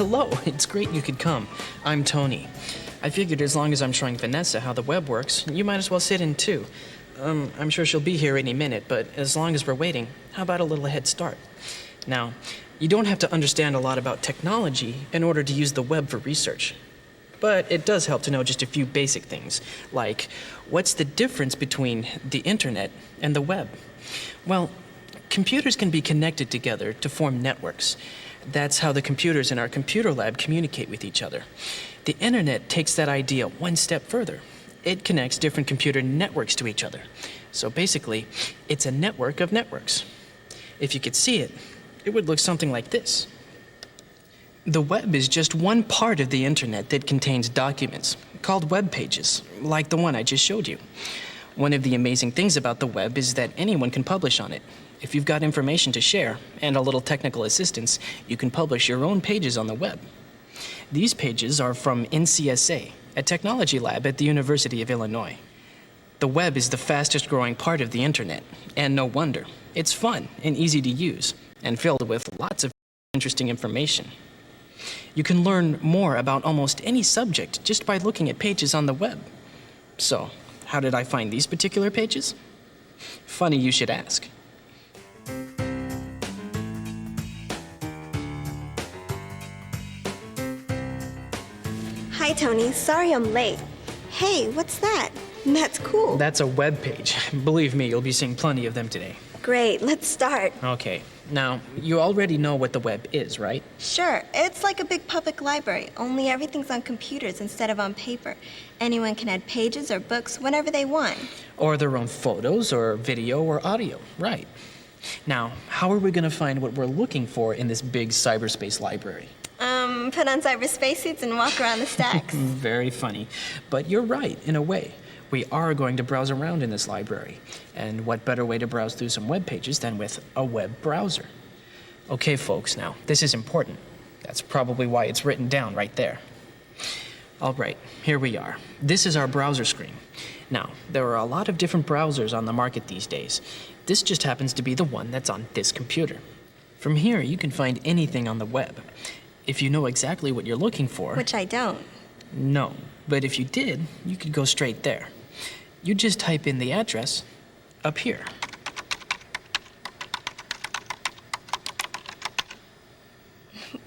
hello. It's great you could come. I'm Tony. I figured as long as I'm showing Vanessa how the web works, you might as well sit in too. I'm sure she'll be here any minute, but as long as we're waiting, how about a little head start? Now, you don't have to understand a lot about technology in order to use the web for research. But it does help to know just a few basic things, like what's the difference between the internet and the web? Well, computers can be connected together to form networks. That's how the computers in our computer lab communicate with each other. The internet takes that idea one step further. It connects different computer networks to each other. So basically, it's a network of networks. If you could see it, it would look something like this. The web is just one part of the internet that contains documents, called web pages, like the one I just showed you. One of the amazing things about the web is that anyone can publish on it. If you've got information to share and a little technical assistance, you can publish your own pages on the web. These pages are from NCSA, a technology lab at the University of Illinois. The web is the fastest growing part of the internet, and no wonder. It's fun and easy to use, and filled with lots of interesting information. You can learn more about almost any subject just by looking at pages on the web. So, how did I find these particular pages? Funny you should ask. Hi, Tony. Sorry I'm late. Hey, what's that? That's cool. That's a web page. Believe me, you'll be seeing plenty of them today. Great, let's start. Okay. Now, you already know what the web is, right? Sure, it's like a big public library, only everything's on computers instead of on paper. Anyone can add pages or books whenever they want. Or their own photos or video or audio, right. Now, how are we going to find what we're looking for in this big cyberspace library? Put on cyberspace suits and walk around the stacks. Very funny. But you're right, in a way. We are going to browse around in this library. And what better way to browse through some web pages than with a web browser? Okay, folks, now, this is important. That's probably why it's written down right there. All right, here we are. This is our browser screen. Now, there are a lot of different browsers on the market these days. This just happens to be the one that's on this computer. From here, you can find anything on the web. If you know exactly what you're looking for... Which I don't. No, but if you did, you could go straight there. You just type in the address up here.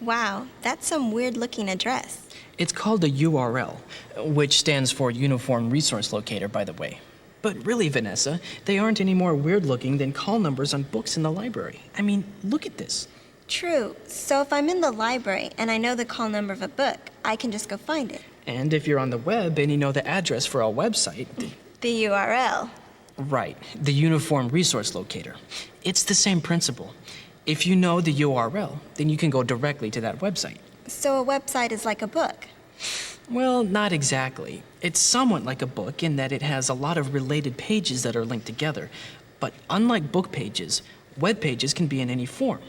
Wow, that's some weird-looking address. It's called a URL, which stands for Uniform Resource Locator, by the way. But really, Vanessa, they aren't any more weird-looking than call numbers on books in the library. I mean, look at this. True. So if I'm in the library and I know the call number of a book, I can just go find it. And if you're on the web and you know the address for a website... The URL. Right, the Uniform Resource Locator. It's the same principle. If you know the URL, then you can go directly to that website. So a website is like a book? Well, not exactly. It's somewhat like a book in that it has a lot of related pages that are linked together. But unlike book pages, web pages can be in any form,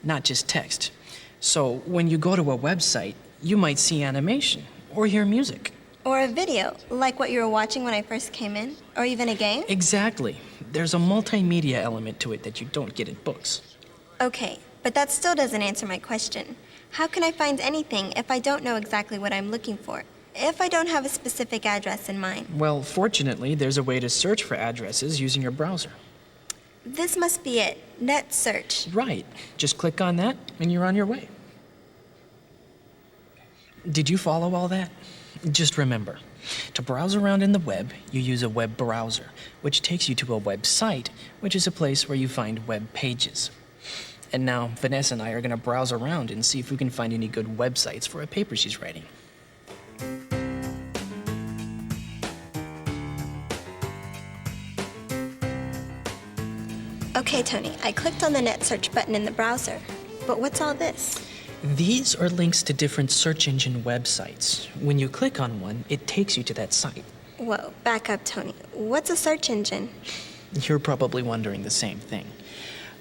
not just text. So when you go to a website, you might see animation or hear music. Or a video, like what you were watching when I first came in, or even a game? Exactly. There's a multimedia element to it that you don't get in books. Okay, but that still doesn't answer my question. How can I find anything if I don't know exactly what I'm looking for? If I don't have a specific address in mind? Well, fortunately, there's a way to search for addresses using your browser. This must be it. Net search. Right. Just click on that, and you're on your way. Did you follow all that? Just remember, to browse around in the web, you use a web browser, which takes you to a website, which is a place where you find web pages. And now, Vanessa and I are going to browse around and see if we can find any good websites for a paper she's writing. Okay, Tony, I clicked on the net search button in the browser. But what's all this? These are links to different search engine websites. When you click on one, it takes you to that site. Whoa, back up, Tony. What's a search engine? You're probably wondering the same thing.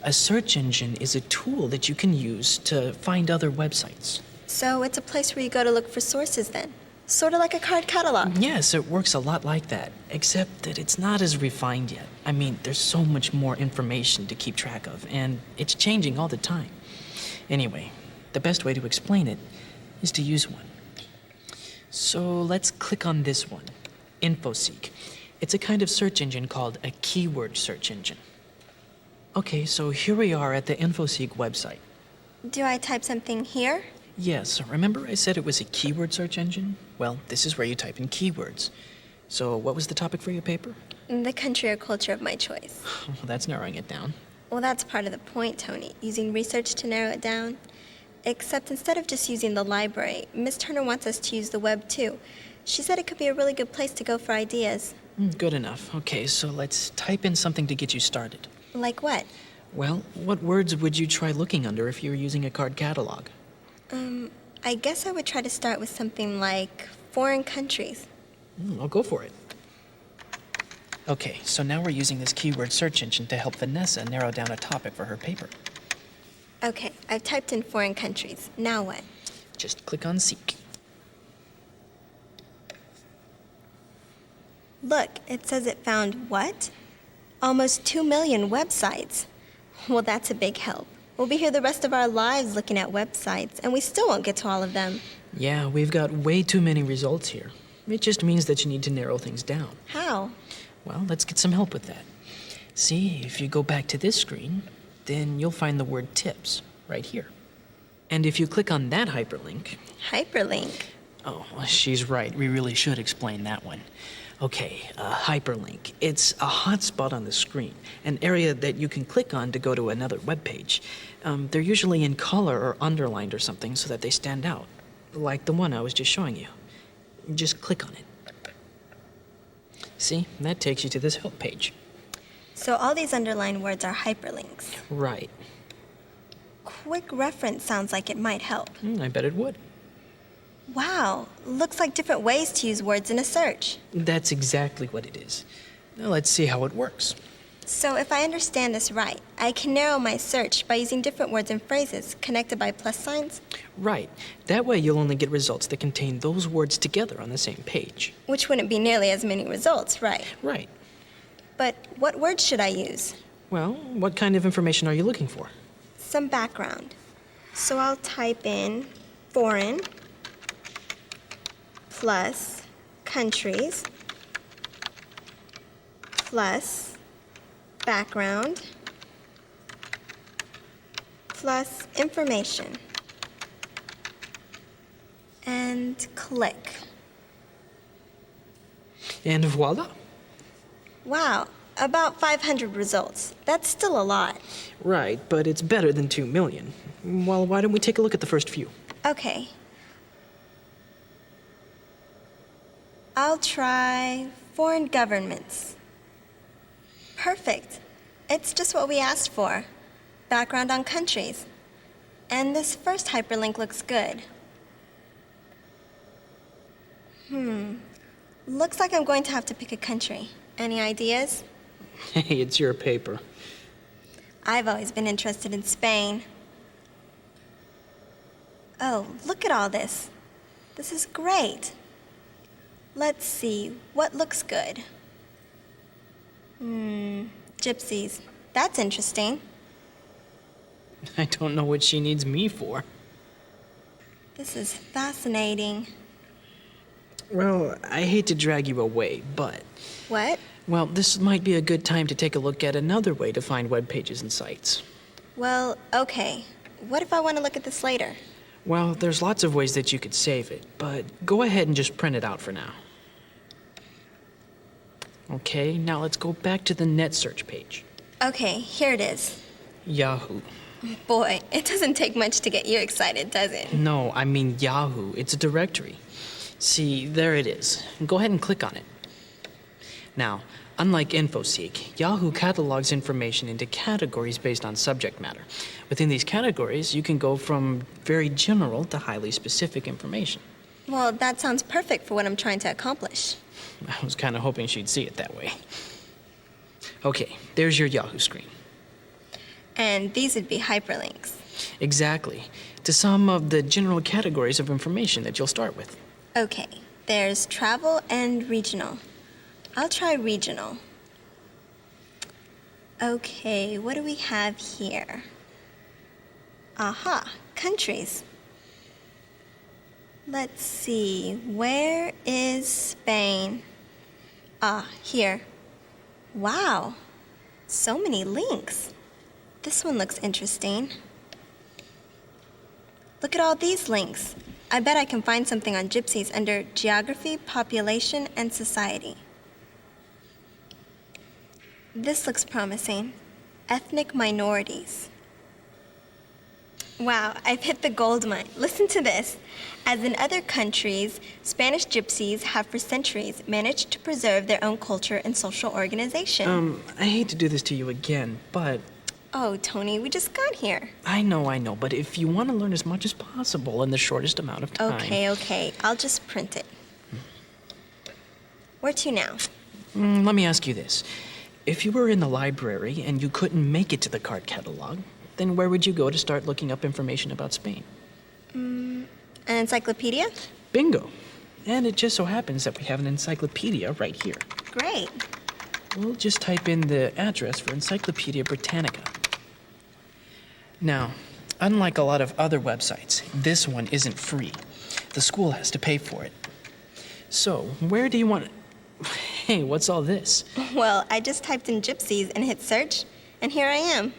A search engine is a tool that you can use to find other websites. So it's a place where you go to look for sources then? Sort of like a card catalog? Yes, it works a lot like that, except that it's not as refined yet. I mean, there's so much more information to keep track of, and it's changing all the time. Anyway, the best way to explain it is to use one. So let's click on this one, InfoSeek. It's a kind of search engine called a keyword search engine. Okay, so here we are at the InfoSeek website. Do I type something here? Yes, remember I said it was a keyword search engine? Well, this is where you type in keywords. So what was the topic for your paper? The country or culture of my choice. Well, that's narrowing it down. Well, that's part of the point, Tony, using research to narrow it down. Except instead of just using the library, Miss Turner wants us to use the web too. She said it could be a really good place to go for ideas. Good enough. Okay, so let's type in something to get you started. Like what? Well, what words would you try looking under if you were using a card catalog? I guess I would try to start with something like foreign countries. I'll go for it. Okay, so now we're using this keyword search engine to help Vanessa narrow down a topic for her paper. Okay, I've typed in foreign countries. Now what? Just click on Seek. Look, it says it found what? Almost 2 million websites. Well, that's a big help. We'll be here the rest of our lives looking at websites, and we still won't get to all of them. Yeah, we've got way too many results here. It just means that you need to narrow things down. How? Well, let's get some help with that. See, if you go back to this screen, then you'll find the word tips right here. And if you click on that hyperlink... Hyperlink? Oh, she's right. We really should explain that one. Okay, a hyperlink. It's a hotspot on the screen, an area that you can click on to go to another web page. They're usually in color or underlined or something so that they stand out, like the one I was just showing you. Just click on it. See, that takes you to this help page. So all these underlined words are hyperlinks. Right. Quick reference sounds like it might help. I bet it would. Wow, looks like different ways to use words in a search. That's exactly what it is. Now let's see how it works. So if I understand this right, I can narrow my search by using different words and phrases connected by plus signs? Right. That way you'll only get results that contain those words together on the same page. Which wouldn't be nearly as many results, right? Right. But what words should I use? Well, what kind of information are you looking for? Some background. So I'll type in foreign plus countries plus background plus information and click. And voila. Wow, about 500 results. That's still a lot. Right, but it's better than 2 million. Well, why don't we take a look at the first few? Okay. I'll try foreign governments. Perfect. It's just what we asked for. Background on countries. And this first hyperlink looks good. Looks like I'm going to have to pick a country. Any ideas? Hey, it's your paper. I've always been interested in Spain. Oh, look at all this. This is great. Let's see, what looks good? Gypsies. That's interesting. I don't know what she needs me for. This is fascinating. Well, I hate to drag you away, but... What? Well, this might be a good time to take a look at another way to find web pages and sites. Well, okay. What if I want to look at this later? Well, there's lots of ways that you could save it, but go ahead and just print it out for now. Okay, now let's go back to the net search page. Okay, here it is. Yahoo. Boy, it doesn't take much to get you excited, does it? No, I mean Yahoo. It's a directory. See, there it is. Go ahead and click on it. Now, unlike InfoSeek, Yahoo catalogs information into categories based on subject matter. Within these categories, you can go from very general to highly specific information. Well, that sounds perfect for what I'm trying to accomplish. I was kind of hoping she'd see it that way. Okay, there's your Yahoo screen. And these would be hyperlinks. Exactly, to some of the general categories of information that you'll start with. Okay, there's travel and regional. I'll try regional. Okay, what do we have here? Aha, countries. Let's see, where is Spain? Ah, here. Wow, so many links. This one looks interesting. Look at all these links. I bet I can find something on gypsies under Geography, Population, and Society. This looks promising. Ethnic minorities. Wow, I've hit the gold mine. Listen to this. As in other countries, Spanish gypsies have for centuries managed to preserve their own culture and social organization. I hate to do this to you again, but... Oh, Tony, we just got here. I know, but if you want to learn as much as possible in the shortest amount of time... Okay. I'll just print it. Where to now? Let me ask you this. If you were in the library and you couldn't make it to the card catalog, then where would you go to start looking up information about Spain? An encyclopedia? Bingo. And it just so happens that we have an encyclopedia right here. Great. We'll just type in the address for Encyclopedia Britannica. Now, unlike a lot of other websites, this one isn't free. The school has to pay for it. So, where do you want... Hey, what's all this? Well, I just typed in gypsies and hit search, and here I am.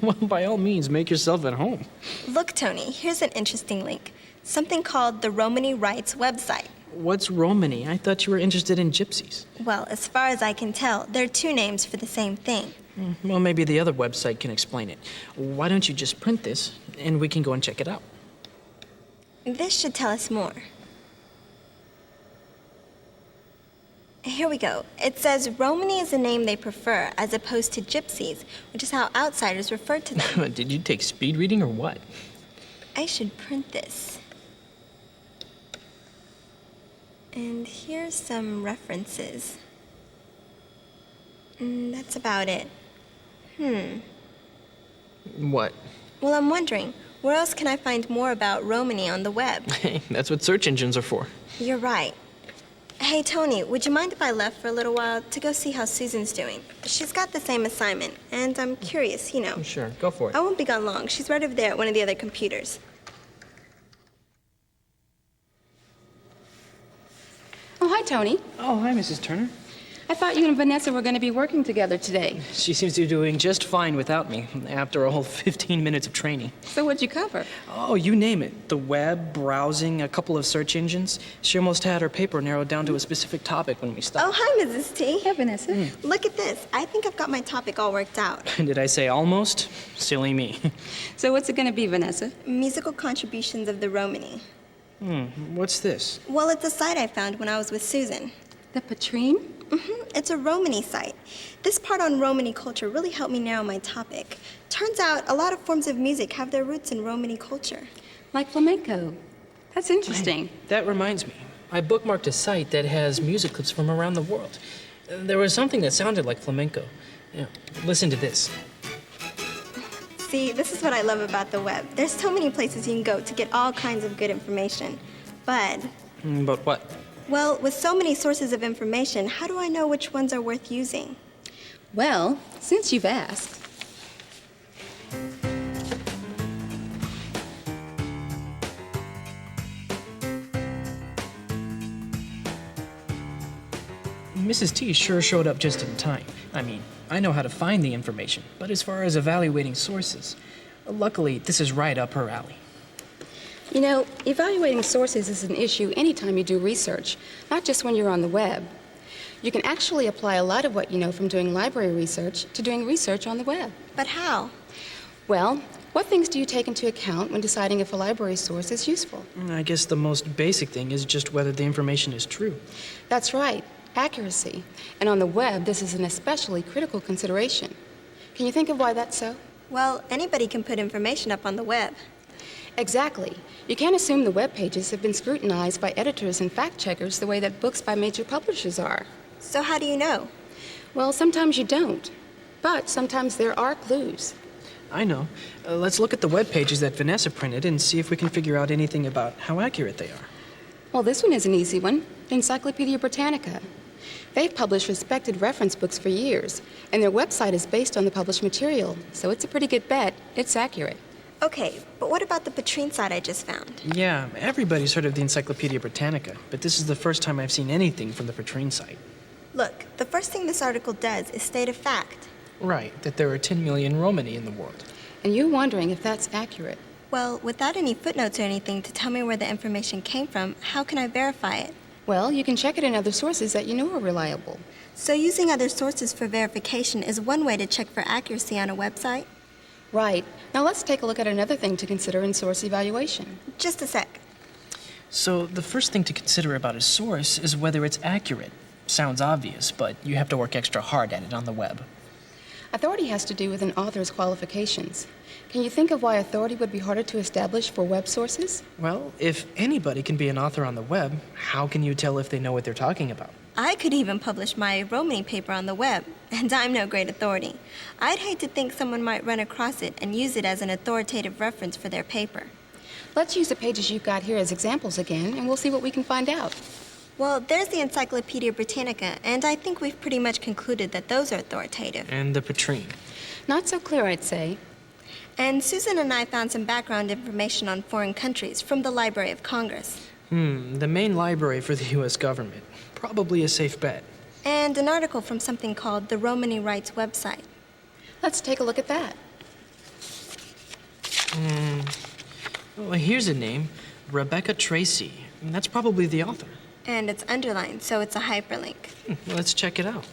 Well, by all means, make yourself at home. Look, Tony, here's an interesting link. Something called the Romany Rights website. What's Romany? I thought you were interested in gypsies. Well, as far as I can tell, there are two names for the same thing. Well, maybe the other website can explain it. Why don't you just print this, and we can go and check it out? This should tell us more. Here we go. It says Romany is a name they prefer, as opposed to gypsies, which is how outsiders refer to them. Did you take speed reading or what? I should print this. And here's some references. That's about it. What? Well, I'm wondering, where else can I find more about Romany on the web? Hey, that's what search engines are for. You're right. Hey, Tony, would you mind if I left for a little while to go see how Susan's doing? She's got the same assignment, and I'm curious, you know. Sure, go for it. I won't be gone long. She's right over there at one of the other computers. Oh, hi, Tony. Oh, hi, Mrs. Turner. I thought you and Vanessa were going to be working together today. She seems to be doing just fine without me, after a whole 15 minutes of training. So what'd you cover? Oh, you name it. The web, browsing, a couple of search engines. She almost had her paper narrowed down to a specific topic when we stopped. Oh, hi, Mrs. T. Hey, Vanessa. Look at this. I think I've got my topic all worked out. Did I say almost? Silly me. So what's it going to be, Vanessa? Musical contributions of the Romany. What's this? Well, it's a site I found when I was with Susan. The Patrine? It's a Romany site. This part on Romany culture really helped me narrow my topic. Turns out a lot of forms of music have their roots in Romany culture. Like flamenco. That's interesting. Hey, that reminds me. I bookmarked a site that has music clips from around the world. There was something that sounded like flamenco. Yeah, listen to this. See, this is what I love about the web. There's so many places you can go to get all kinds of good information. But... But what? Well, with so many sources of information, how do I know which ones are worth using? Well, since you've asked. Mrs. T sure showed up just in time. I mean, I know how to find the information, but as far as evaluating sources, luckily, this is right up her alley. You know, evaluating sources is an issue anytime you do research, not just when you're on the web. You can actually apply a lot of what you know from doing library research to doing research on the web. But how? Well, what things do you take into account when deciding if a library source is useful? I guess the most basic thing is just whether the information is true. That's right, accuracy. And on the web, this is an especially critical consideration. Can you think of why that's so? Well, anybody can put information up on the web. Exactly. You can't assume the web pages have been scrutinized by editors and fact-checkers the way that books by major publishers are. So how do you know? Well, sometimes you don't. But sometimes there are clues. I know. Let's look at the web pages that Vanessa printed and see if we can figure out anything about how accurate they are. Well, this one is an easy one. Encyclopedia Britannica. They've published respected reference books for years, and their website is based on the published material, so it's a pretty good bet it's accurate. Okay, but what about the Patrine site I just found? Yeah, everybody's heard of the Encyclopedia Britannica, but this is the first time I've seen anything from the Patrine site. Look, the first thing this article does is state a fact. Right, that there are 10 million Romani in the world. And you're wondering if that's accurate. Well, without any footnotes or anything to tell me where the information came from, how can I verify it? Well, you can check it in other sources that you know are reliable. So using other sources for verification is one way to check for accuracy on a website? Right. Now let's take a look at another thing to consider in source evaluation. Just a sec. So the first thing to consider about a source is whether it's accurate. Sounds obvious, but you have to work extra hard at it on the web. Authority has to do with an author's qualifications. Can you think of why authority would be harder to establish for web sources? Well, if anybody can be an author on the web, how can you tell if they know what they're talking about? I could even publish my Romani paper on the web, and I'm no great authority. I'd hate to think someone might run across it and use it as an authoritative reference for their paper. Let's use the pages you've got here as examples again, and we'll see what we can find out. Well, there's the Encyclopedia Britannica, and I think we've pretty much concluded that those are authoritative. And the Patrine. Not so clear, I'd say. And Susan and I found some background information on foreign countries from the Library of Congress. The main library for the U.S. government. Probably a safe bet. And an article from something called the Romani Rights website. Let's take a look at that. Well, here's a name, Rebecca Tracy. That's probably the author. And it's underlined, so it's a hyperlink. Let's check it out.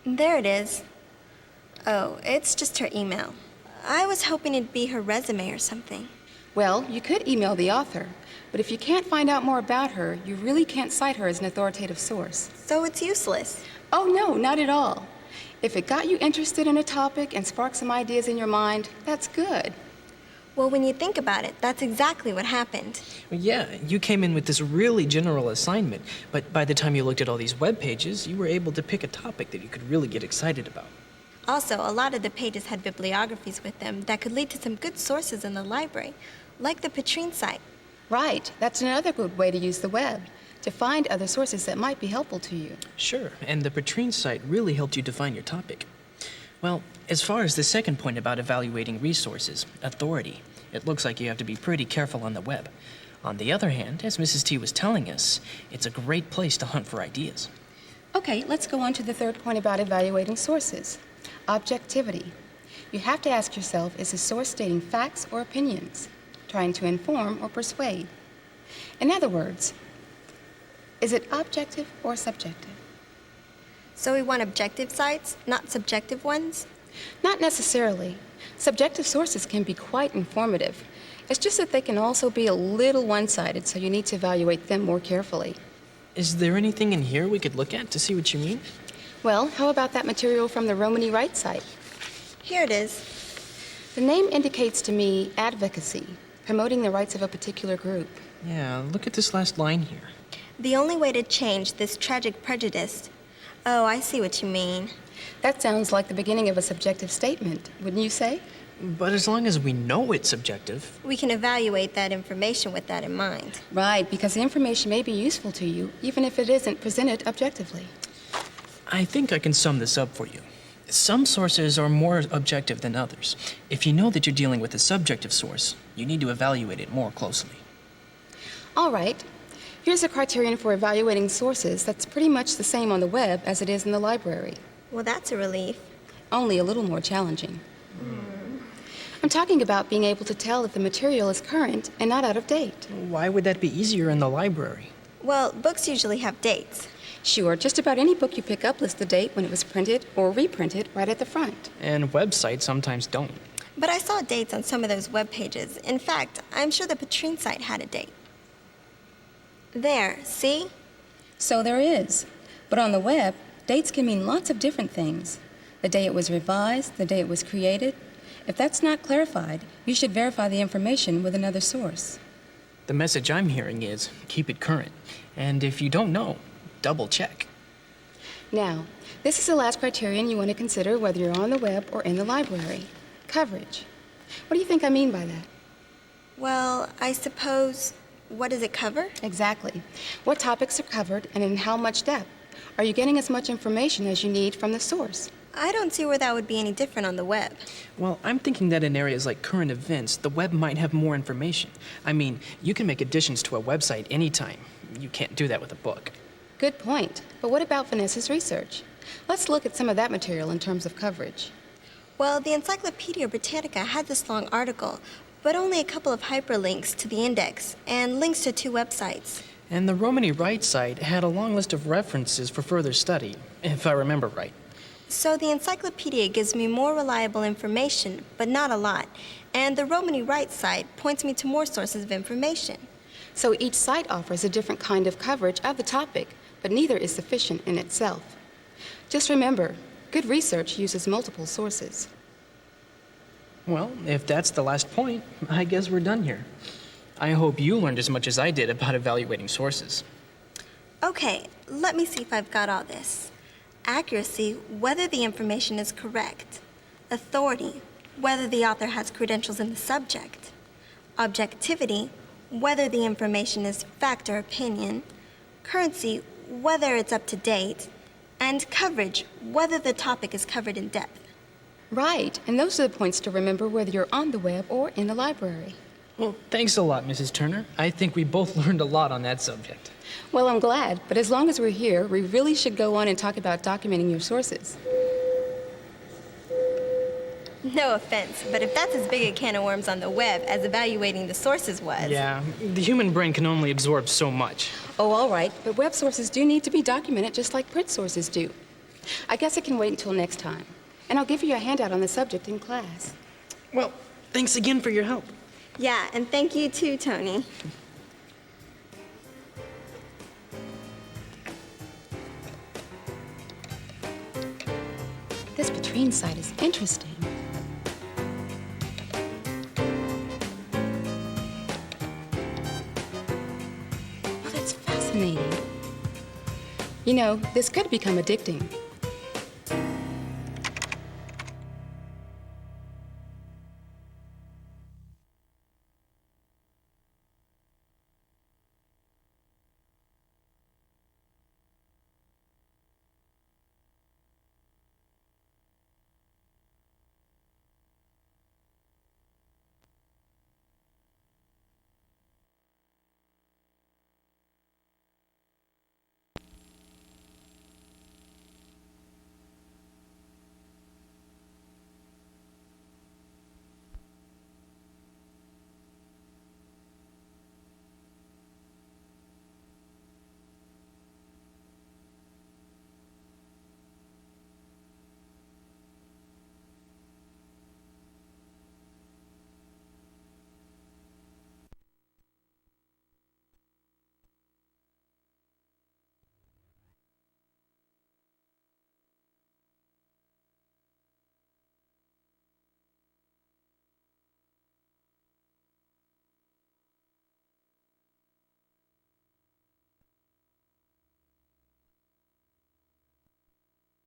There it is. Oh, it's just her email. I was hoping it'd be her resume or something. Well, you could email the author, but if you can't find out more about her, you really can't cite her as an authoritative source. So it's useless. Oh, no, not at all. If it got you interested in a topic and sparked some ideas in your mind, that's good. Well, when you think about it, that's exactly what happened. Well, yeah, you came in with this really general assignment, but by the time you looked at all these web pages, you were able to pick a topic that you could really get excited about. Also, a lot of the pages had bibliographies with them that could lead to some good sources in the library, like the Patrine site. Right, that's another good way to use the web, to find other sources that might be helpful to you. Sure, and the Patrine site really helped you define your topic. Well, as far as the second point about evaluating resources, authority, it looks like you have to be pretty careful on the web. On the other hand, as Mrs. T was telling us, it's a great place to hunt for ideas. Okay, let's go on to the third point about evaluating sources. Objectivity. You have to ask yourself, is a source stating facts or opinions, trying to inform or persuade? In other words, is it objective or subjective? So we want objective sites, not subjective ones? Not necessarily. Subjective sources can be quite informative. It's just that they can also be a little one-sided, so you need to evaluate them more carefully. Is there anything in here we could look at to see what you mean? Well, how about that material from the Romani Rights site? Here it is. The name indicates to me advocacy, promoting the rights of a particular group. Yeah, look at this last line here. The only way to change this tragic prejudice. Oh, I see what you mean. That sounds like the beginning of a subjective statement, wouldn't you say? But as long as we know it's subjective. We can evaluate that information with that in mind. Right, because the information may be useful to you, even if it isn't presented objectively. I think I can sum this up for you. Some sources are more objective than others. If you know that you're dealing with a subjective source, you need to evaluate it more closely. All right. Here's a criterion for evaluating sources that's pretty much the same on the web as it is in the library. Well, that's a relief. Only a little more challenging. I'm talking about being able to tell if the material is current and not out of date. Why would that be easier in the library? Well, books usually have dates. Sure, just about any book you pick up lists the date when it was printed or reprinted right at the front. And websites sometimes don't. But I saw dates on some of those web pages. In fact, I'm sure the Patrine site had a date. There, see? So there is. But on the web, dates can mean lots of different things. The day it was revised, the day it was created. If that's not clarified, you should verify the information with another source. The message I'm hearing is keep it current. And if you don't know, double check. Now, this is the last criterion you want to consider whether you're on the web or in the library. Coverage. What do you think I mean by that? Well, I suppose What does it cover? Exactly. What topics are covered and in how much depth? Are you getting as much information as you need from the source? I don't see where that would be any different on the web. Well, I'm thinking that in areas like current events, the web might have more information. I mean, you can make additions to a website anytime. You can't do that with a book. Good point. But what about Vanessa's research? Let's look at some of that material in terms of coverage. Well, the Encyclopedia Britannica had this long article, but only a couple of hyperlinks to the index and links to 2 websites. And the Romany Right site had a long list of references for further study, if I remember right. So the encyclopedia gives me more reliable information, but not a lot. And the Romany Right site points me to more sources of information. So each site offers a different kind of coverage of the topic, but neither is sufficient in itself. Just remember, good research uses multiple sources. Well, if that's the last point, I guess we're done here. I hope you learned as much as I did about evaluating sources. Okay, let me see if I've got all this. Accuracy, whether the information is correct. Authority, whether the author has credentials in the subject. Objectivity, whether the information is fact or opinion. Currency, whether it's up to date. And coverage, whether the topic is covered in depth. Right, and those are the points to remember whether you're on the web or in the library. Well, thanks a lot, Mrs. Turner. I think we both learned a lot on that subject. Well, I'm glad, but as long as we're here, we really should go on and talk about documenting your sources. No offense, but if that's as big a can of worms on the web as evaluating the sources was... Yeah, the human brain can only absorb so much. Oh, all right, but web sources do need to be documented just like print sources do. I guess I can wait until next time, and I'll give you a handout on the subject in class. Well, thanks again for your help. Yeah, and thank you too, Tony. This Petrine site is interesting. Oh, that's fascinating. You know, this could become addicting.